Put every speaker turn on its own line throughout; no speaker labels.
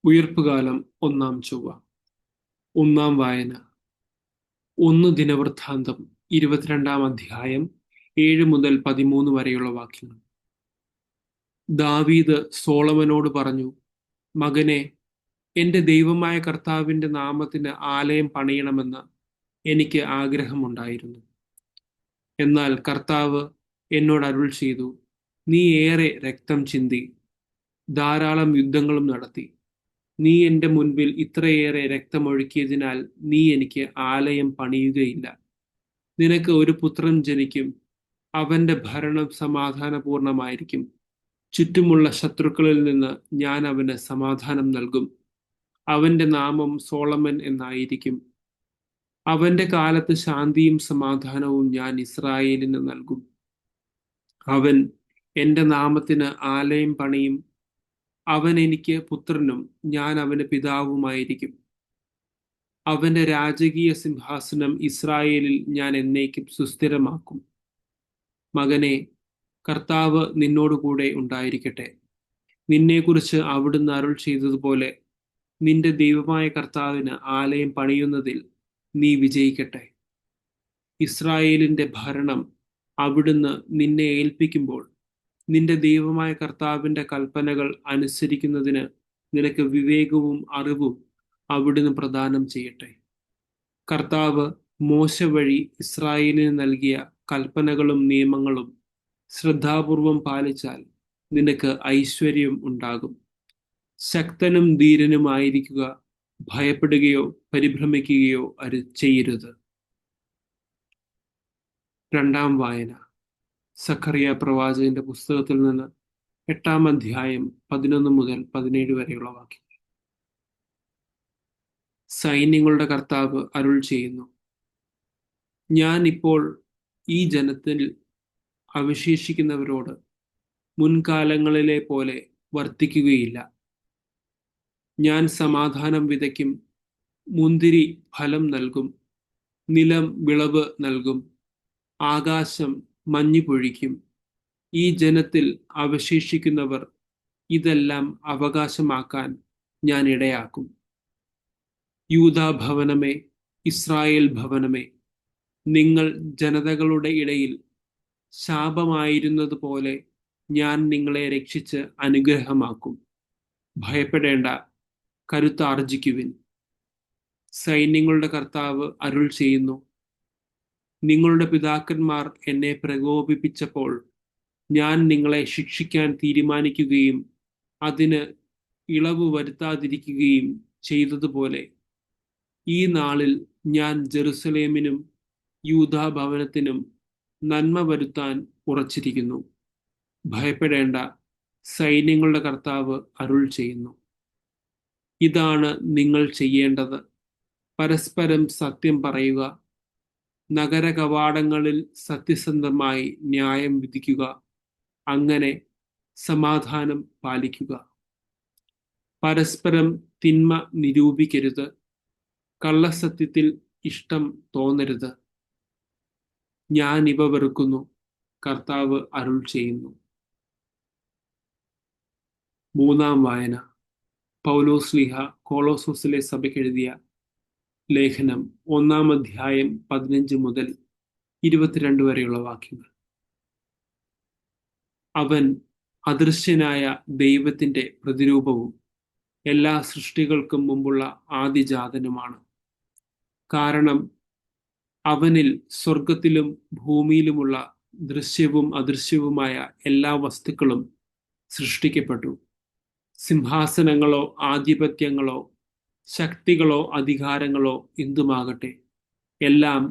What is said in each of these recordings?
ഉയിർപ്പുകാലം ഒന്നാം ചൊവ്വ. ഒന്നാം വായന. 1 ദിനവൃത്താന്തം 22 അധ്യായം 7 മുതൽ 13 വരെയുള്ള വാക്യങ്ങൾ. ദാവീദ് സോളമനോട് പറഞ്ഞു, മകനെ, എന്റെ ദൈവമായ കർത്താവിന്റെ നാമത്തിന് ആലയം പണിയണമെന്ന് എനിക്ക് ആഗ്രഹമുണ്ടായിരുന്നു. എന്നാൽ കർത്താവ് എന്നോട് അരുൾ ചെയ്തു, നീ ഏറെ രക്തം ചിന്തി ധാരാളം യുദ്ധങ്ങളും നടത്തി. നീ എന്റെ മുൻപിൽ ഇത്രയേറെ രക്തമൊഴുക്കിയതിനാൽ നീ എനിക്ക് ആലയം പണിയുകയില്ല. നിനക്ക് ഒരു പുത്രൻ ജനിക്കും, അവന്റെ ഭരണം സമാധാനപൂർണമായിരിക്കും. ചുറ്റുമുള്ള ശത്രുക്കളിൽ നിന്ന് ഞാൻ അവന് സമാധാനം നൽകും. അവന്റെ നാമം സോളമൻ എന്നായിരിക്കും. അവന്റെ കാലത്ത് ശാന്തിയും സമാധാനവും ഞാൻ ഇസ്രായേലിന് നൽകും. അവൻ എന്റെ നാമത്തിന് ആലയം പണിയും. അവൻ എനിക്ക് പുത്രനും ഞാൻ അവന് പിതാവുമായിരിക്കും. അവന്റെ രാജകീയ സിംഹാസനം ഇസ്രായേലിൽ ഞാൻ എന്നേക്കും സുസ്ഥിരമാക്കും. മകനെ, കർത്താവ് നിന്നോടുകൂടെ ഉണ്ടായിരിക്കട്ടെ. നിന്നെക്കുറിച്ച് അവിടുന്ന് അരുൾ ചെയ്തതുപോലെ നിന്റെ ദൈവമായ കർത്താവിന് ആലയം പണിയുന്നതിൽ നീ വിജയിക്കട്ടെ. ഇസ്രായേലിന്റെ ഭരണം അവിടുന്ന് നിന്നെ ഏൽപ്പിക്കുമ്പോൾ നിന്റെ ദൈവമായ കർത്താവിന്റെ കൽപ്പനകൾ അനുസരിക്കുന്നതിന് നിനക്ക് വിവേകവും അറിവും അവിടുന്ന് പ്രദാനം ചെയ്യട്ടെ. കർത്താവ് മോശ വഴി ഇസ്രായേലിന് നൽകിയ കൽപ്പനകളും നിയമങ്ങളും ശ്രദ്ധാപൂർവം പാലിച്ചാൽ നിനക്ക് ഐശ്വര്യം ഉണ്ടാകും. ശക്തനും ധീരനുമായിരിക്കുക, ഭയപ്പെടുകയോ പരിഭ്രമിക്കുകയോ ചെയ്യരുത്. രണ്ടാം വായന. സഖറിയ പ്രവാചകന്റെ പുസ്തകത്തിൽ നിന്ന് 8 അധ്യായം 11 മുതൽ 17 വരെയുള്ള വാക്യങ്ങൾ. സൈന്യങ്ങളുടെ കർത്താവ് അരുൾ ചെയ്യുന്നു, ഞാൻ ഇപ്പോൾ ഈ ജനത്തിൽ അവശേഷിക്കുന്നവരോട് മുൻകാലങ്ങളിലെ പോലെ വർത്തിക്കുകയില്ല. ഞാൻ സമാധാനം വിതയ്ക്കും, മുന്തിരി ഫലം നൽകും, നിലം വിളവ് നൽകും, ആകാശം മഞ്ഞു പൊഴിക്കും. ഈ ജനത്തിൽ അവശേഷിക്കുന്നവർ ഇതെല്ലാം അവകാശമാക്കാൻ ഞാൻ ഇടയാക്കും. യൂദാ ഭവനമേ, ഇസ്രായേൽ ഭവനമേ, നിങ്ങൾ ജനതകളുടെ ഇടയിൽ ശാപമായിരുന്നതുപോലെ ഞാൻ നിങ്ങളെ രക്ഷിച്ച് അനുഗ്രഹമാക്കും. ഭയപ്പെടേണ്ട, കരുത്താർജിക്കുവിൻ. സൈന്യങ്ങളുടെ കർത്താവ് അരുൾ ചെയ്യുന്നു, നിങ്ങളുടെ പിതാക്കന്മാർ എന്നെ പ്രകോപിപ്പിച്ചപ്പോൾ ഞാൻ നിങ്ങളെ ശിക്ഷിക്കാൻ തീരുമാനിക്കുകയും അതിന് ഇളവ് വരുത്താതിരിക്കുകയും ചെയ്തതുപോലെ ഈ നാളിൽ ഞാൻ ജെറുസലേമിനും യൂദാ ഭവനത്തിനും നന്മ വരുത്താൻ ഉറച്ചിരിക്കുന്നു. ഭയപ്പെടേണ്ട, സൈന്യങ്ങളുടെ കർത്താവ് അരുൾ ചെയ്യുന്നു. ഇതാണ് നിങ്ങൾ ചെയ്യേണ്ടത്. പരസ്പരം സത്യം പറയുക, നഗര കവാടങ്ങളിൽ സത്യസന്ധമായി ന്യായം വിധിക്കുക. അങ്ങനെ സമാധാനം പാലിക്കുക. പരസ്പരം തിന്മ നിരൂപിക്കരുത്. കള്ളസത്യത്തിൽ ഇഷ്ടം തോന്നരുത്. ഞാൻ ഇവ വെറുക്കുന്നു, കർത്താവ് അരുൾ ചെയ്യുന്നു. മൂന്നാം വായന. പൗലോസ്ലീഹ കൊളോസോസിലെ സഭയ്ക്കെഴുതിയ ലേഖനം 1 അധ്യായം 15 മുതൽ 22 വരെയുള്ള വാക്യങ്ങൾ. അവൻ അദൃശ്യനായ ദൈവത്തിന്റെ പ്രതിരൂപവും എല്ലാ സൃഷ്ടികൾക്കും മുമ്പുള്ള ആദിജാതനുമാണ്. കാരണം അവനിൽ സ്വർഗത്തിലും ഭൂമിയിലുമുള്ള ദൃശ്യവും അദൃശ്യവുമായ എല്ലാ വസ്തുക്കളും സൃഷ്ടിക്കപ്പെട്ടു. സിംഹാസനങ്ങളോ ആധിപത്യങ്ങളോ ശക്തികളോ അധികാരങ്ങളോ എന്തുമാകട്ടെ, എല്ലാം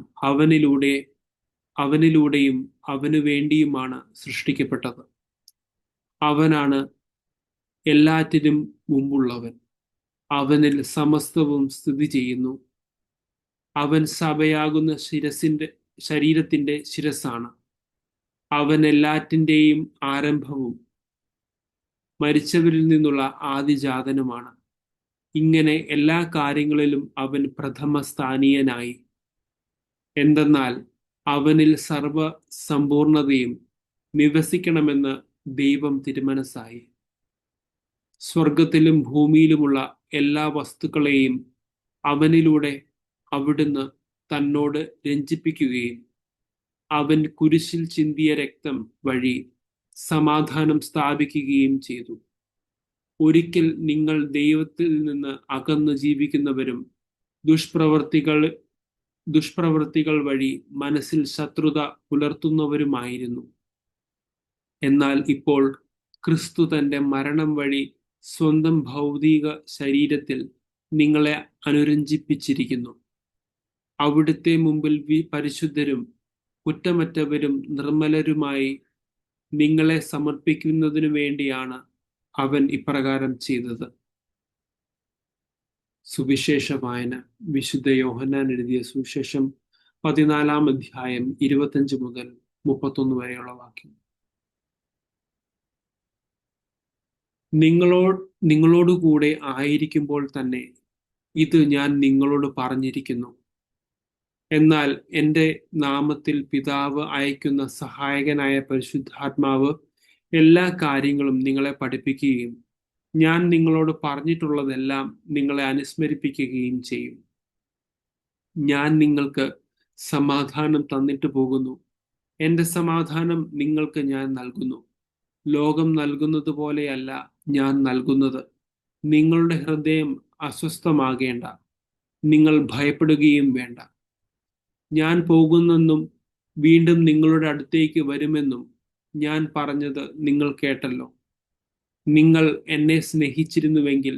അവനിലൂടെയും അവനു വേണ്ടിയുമാണ് സൃഷ്ടിക്കപ്പെട്ടത്. അവനാണ് എല്ലാറ്റിനും മുമ്പുള്ളവൻ. അവനിൽ സമസ്തവും സ്ഥിതി ചെയ്യുന്നു. അവൻ സഭയാകുന്ന ശരീരത്തിന്റെ ശിരസ്സാണ്. അവൻ എല്ലാറ്റിൻ്റെയും ആരംഭവും മരിച്ചവരിൽ നിന്നുള്ള ആദിജാതനുമാണ്. ഇങ്ങനെ എല്ലാ കാര്യങ്ങളിലും അവൻ പ്രഥമസ്ഥാനീയനായി. എന്തെന്നാൽ അവനിൽ സർവ സമ്പൂർണതയും നിവസിക്കണമെന്ന് ദൈവം തിരുമനസ്സായി. സ്വർഗത്തിലും ഭൂമിയിലുമുള്ള എല്ലാ വസ്തുക്കളെയും അവനിലൂടെ അവിടുന്ന് തന്നോട് രഞ്ജിപ്പിക്കുകയും അവൻ കുരിശിൽ ചിന്തിയ രക്തം വഴി സമാധാനം സ്ഥാപിക്കുകയും ചെയ്തു. ഒരിക്കൽ നിങ്ങൾ ദൈവത്തിൽ നിന്ന് അകന്ന് ജീവിക്കുന്നവരും ദുഷ്പ്രവൃത്തികൾ വഴി മനസ്സിൽ ശത്രുത പുലർത്തുന്നവരുമായിരുന്നു. എന്നാൽ ഇപ്പോൾ ക്രിസ്തു തന്റെ മരണം വഴി സ്വന്തം ഭൗതിക ശരീരത്തിൽ നിങ്ങളെ അനുരഞ്ജിപ്പിച്ചിരിക്കുന്നു. അവിടുത്തെ മുമ്പിൽ പരിശുദ്ധരും കുറ്റമറ്റവരും നിർമ്മലരുമായി നിങ്ങളെ സമർപ്പിക്കുന്നതിനു വേണ്ടിയാണ് അവൻ ഇപ്രകാരം ചെയ്തത്. സുവിശേഷ വായന. വിശുദ്ധ യോഹന്നാൻ എഴുതിയ സുവിശേഷം 14-ാം അധ്യായം 25 മുതൽ 31 വരെയുള്ള വാക്യം. നിങ്ങളോടുകൂടെ ആയിരിക്കുമ്പോൾ തന്നെ ഇത് ഞാൻ നിങ്ങളോട് പറഞ്ഞിരിക്കുന്നു. എന്നാൽ എൻ്റെ നാമത്തിൽ പിതാവ് അയക്കുന്ന സഹായകനായ പരിശുദ്ധാത്മാവ് എല്ലാ കാര്യങ്ങളും നിങ്ങളെ പഠിപ്പിക്കുകയും ഞാൻ നിങ്ങളോട് പറഞ്ഞിട്ടുള്ളതെല്ലാം നിങ്ങളെ അനുസ്മരിപ്പിക്കുകയും ചെയ്യും. ഞാൻ നിങ്ങൾക്ക് സമാധാനം തന്നിട്ട് പോകുന്നു. എൻ്റെ സമാധാനം നിങ്ങൾക്ക് ഞാൻ നൽകുന്നു. ലോകം നൽകുന്നത് പോലെയല്ല ഞാൻ നൽകുന്നത്. നിങ്ങളുടെ ഹൃദയം അസ്വസ്ഥമാകേണ്ട, നിങ്ങൾ ഭയപ്പെടുകയും വേണ്ട. ഞാൻ പോകുന്നെന്നും വീണ്ടും നിങ്ങളുടെ അടുത്തേക്ക് വരുമെന്നും ഞാൻ പറഞ്ഞത് നിങ്ങൾ കേട്ടല്ലോ. നിങ്ങൾ എന്നെ സ്നേഹിച്ചിരുന്നുവെങ്കിൽ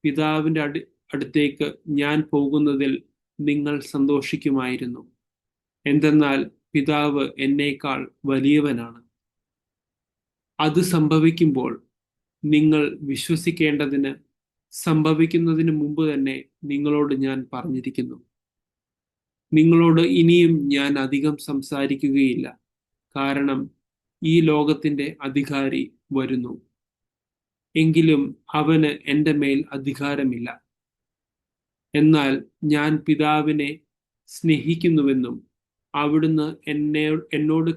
പിതാവിൻ്റെ അടുത്തേക്ക് ഞാൻ പോകുന്നതിൽ നിങ്ങൾ സന്തോഷിക്കുമായിരുന്നു. എന്തെന്നാൽ പിതാവ് എന്നേക്കാൾ വലിയവനാണ്. അത് സംഭവിക്കുമ്പോൾ നിങ്ങൾ വിശ്വസിക്കേണ്ടതിന് സംഭവിക്കുന്നതിന് മുമ്പ് തന്നെ നിങ്ങളോട് ഞാൻ പറഞ്ഞിരിക്കുന്നു. നിങ്ങളോട് ഇനിയും ഞാൻ അധികം സംസാരിക്കുകയില്ല, കാരണം ഈ ലോകത്തിന്റെ അധികാരി വരുന്നു. എങ്കിലും അവന് എൻ്റെ മേൽ അധികാരമില്ല. എന്നാൽ ഞാൻ പിതാവിനെ സ്നേഹിക്കുന്നുവെന്നും അവിടുന്ന് എന്നോട്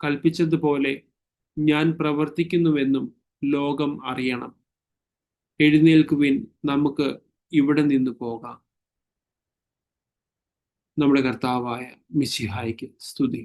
കൽപ്പിച്ചതുപോലെ ഞാൻ പ്രവർത്തിക്കുന്നുവെന്നും ലോകം അറിയണം. എഴുന്നേൽക്കുവിൻ, നമുക്ക് ഇവിടെ നിന്ന് പോകാം. നമ്മുടെ കർത്താവായ മിശിഹായ്ക്ക് സ്തുതി.